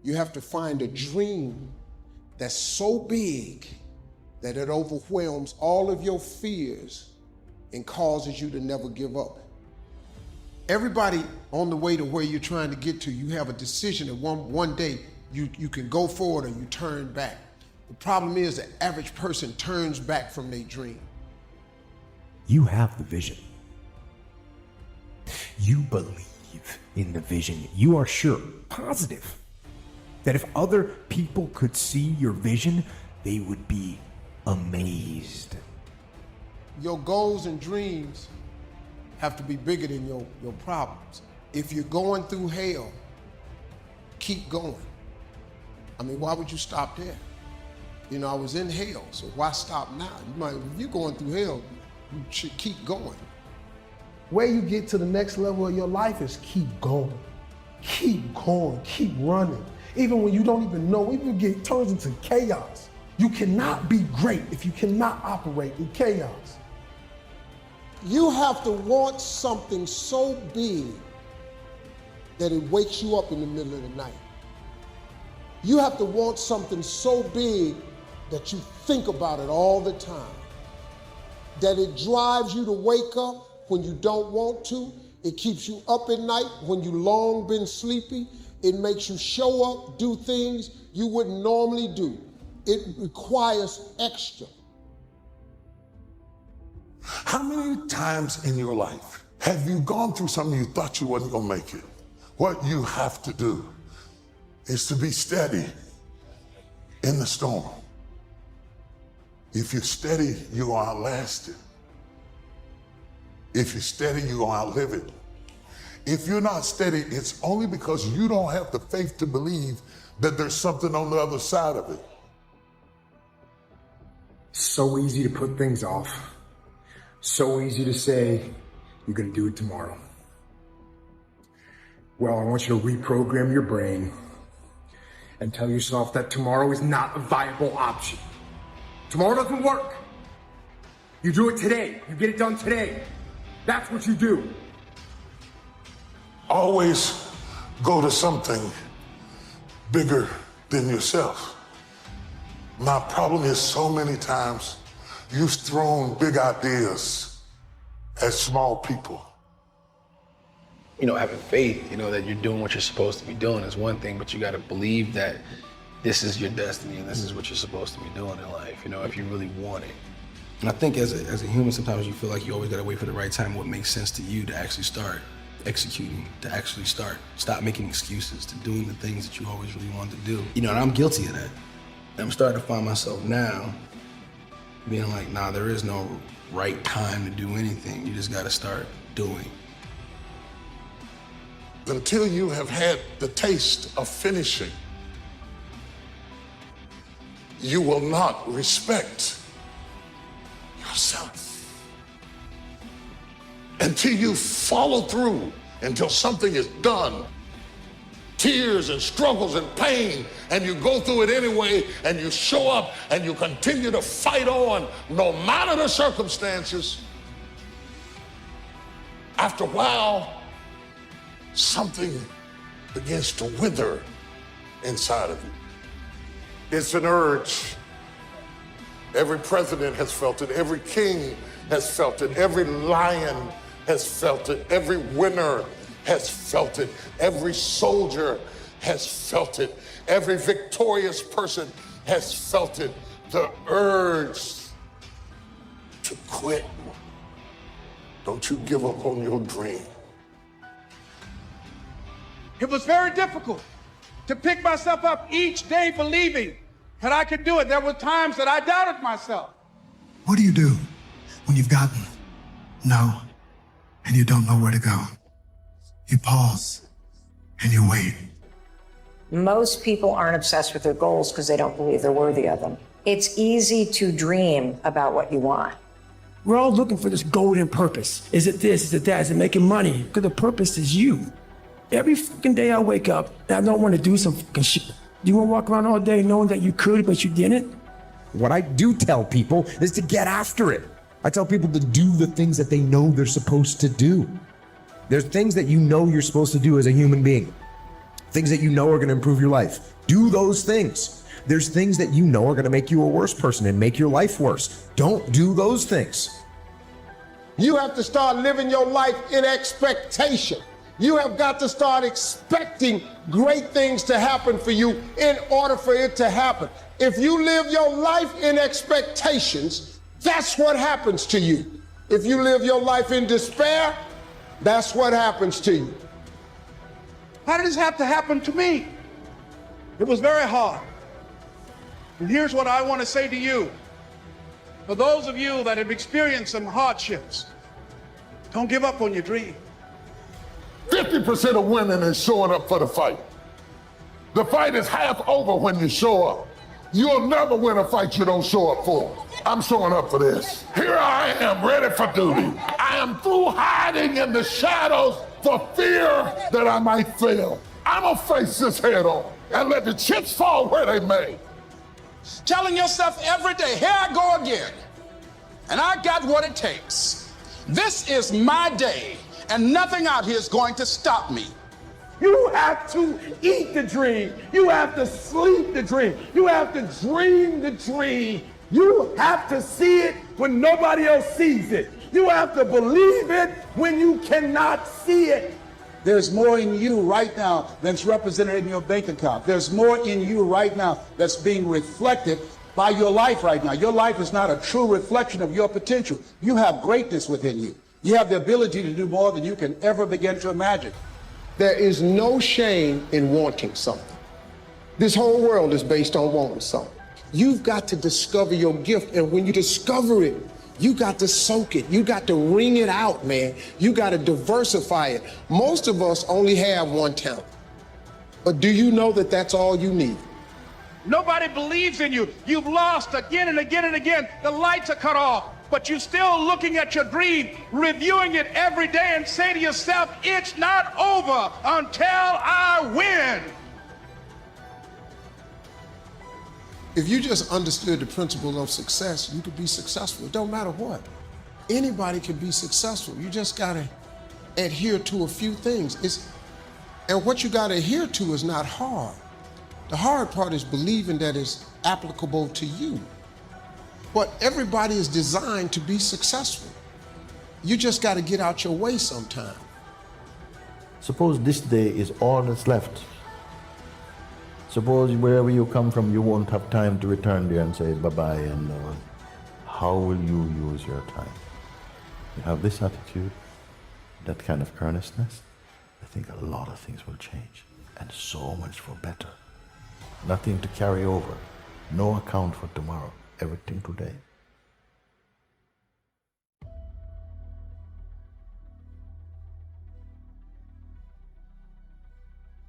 You have to find a dream that's so big that it overwhelms all of your fears and causes you to never give up. Everybody on the way to where you're trying to get to, you have a decision that one day you can go forward or you turn back. The problem is the average person turns back from their dream. You have the vision. You believe in the vision. You are sure, positive, that if other people could see your vision, they would be amazed. Your goals and dreams have to be bigger than your problems. If you're going through hell, keep going. I mean, why would you stop there? You know, I was in hell, so why stop now? If you're going through hell, you should keep going. Where you get to the next level of your life is keep going. Keep going, keep running. Even when you don't even know, even it turns into chaos. You cannot be great if you cannot operate in chaos. You have to want something so big that it wakes you up in the middle of the night. You have to want something so big that you think about it all the time. That it drives you to wake up when you don't want to. It keeps you up at night when you long been sleepy. It makes you show up, do things you wouldn't normally do. It requires extra. How many times in your life have you gone through something you thought you wasn't gonna make it? What you have to do is to be steady in the storm. If you're steady, you are outlasted. If you're steady, you will outlive it. If you're not steady, it's only because you don't have the faith to believe that there's something on the other side of it. So easy to put things off. So easy to say, you're gonna do it tomorrow. Well, I want you to reprogram your brain and tell yourself that tomorrow is not a viable option. Tomorrow doesn't work. You do it today. You get it done today. That's what you do. Always go to something bigger than yourself. My problem is so many times you've thrown big ideas at small people. You know, having faith, you know, that you're doing what you're supposed to be doing is one thing, but you got to believe that this is your destiny and this is what you're supposed to be doing in life, you know, if you really want it. And I think as a human, sometimes you feel like you always got to wait for the right time, what makes sense to you to actually start executing, to actually stop making excuses, to doing the things that you always really wanted to do. You know, and I'm guilty of that. I'm starting to find myself now being like, nah, there is no right time to do anything. You just got to start doing. Until you have had the taste of finishing, you will not respect yourself. Until you follow through, until something is done, tears and struggles and pain, and you go through it anyway, and you show up and you continue to fight on no matter the circumstances. After a while, something begins to wither inside of you. It's an urge. Every president has felt it. Every king has felt it. Every lion has felt it. Every winner has felt it. Every soldier has felt it. Every victorious person has felt it. The urge to quit. Don't you give up on your dream. It was very difficult to pick myself up each day believing that I could do it. There were times that I doubted myself. What do you do when you've gotten no and you don't know where to go? You pause and you wait. Most people aren't obsessed with their goals because they don't believe they're worthy of them. It's easy to dream about what you want. We're all looking for this golden purpose. Is it this? Is it that? Is it making money? Because the purpose is you. Every fucking day I wake up and I don't want to do some fucking shit. You want to walk around all day knowing that you could, but you didn't? What I do tell people is to get after it. I tell people to do the things that they know they're supposed to do. There's things that you know you're supposed to do as a human being. Things that you know are going to improve your life. Do those things. There's things that you know are going to make you a worse person and make your life worse. Don't do those things. You have to start living your life in expectation. You have got to start expecting great things to happen for you in order for it to happen. If you live your life in expectations, that's what happens to you. If you live your life in despair, that's what happens to you. How did this have to happen to me? It was very hard. And here's what I want to say to you. For those of you that have experienced some hardships, don't give up on your dream. 50% of winning is showing up for the fight. The fight is half over when you show up. You'll never win a fight you don't show up for. I'm showing up for this. Here I am, ready for duty. I am through hiding in the shadows for fear that I might fail. I'm gonna face this head on and let the chips fall where they may. Telling yourself every day, here I go again, and I got what it takes. This is my day, and nothing out here is going to stop me. You have to eat the dream. You have to sleep the dream. You have to dream the dream. You have to see it when nobody else sees it. You have to believe it when you cannot see it. There's more in you right now that's represented in your bank account. There's more in you right now that's being reflected by your life right now. Your life is not a true reflection of your potential. You have greatness within you. You have the ability to do more than you can ever begin to imagine. There is no shame in wanting something. This whole world is based on wanting something. You've got to discover your gift, and when you discover it, you got to soak it. You got to wring it out, man. You got to diversify it. Most of us only have one talent. But do you know that that's all you need? Nobody believes in you. You've lost again and again and again. The lights are cut off, but you're still looking at your dream, reviewing it every day, and say to yourself, it's not over until I win. If you just understood the principle of success, you could be successful. It don't matter what. Anybody can be successful. You just gotta adhere to a few things. And what you gotta adhere to is not hard. The hard part is believing that it's applicable to you. But everybody is designed to be successful. You just gotta get out your way sometime. Suppose this day is all that's left. Suppose wherever you come from, you won't have time to return there and say bye-bye, and how will you use your time? You have this attitude, that kind of earnestness, I think a lot of things will change, and so much for better. Nothing to carry over, no account for tomorrow, everything today.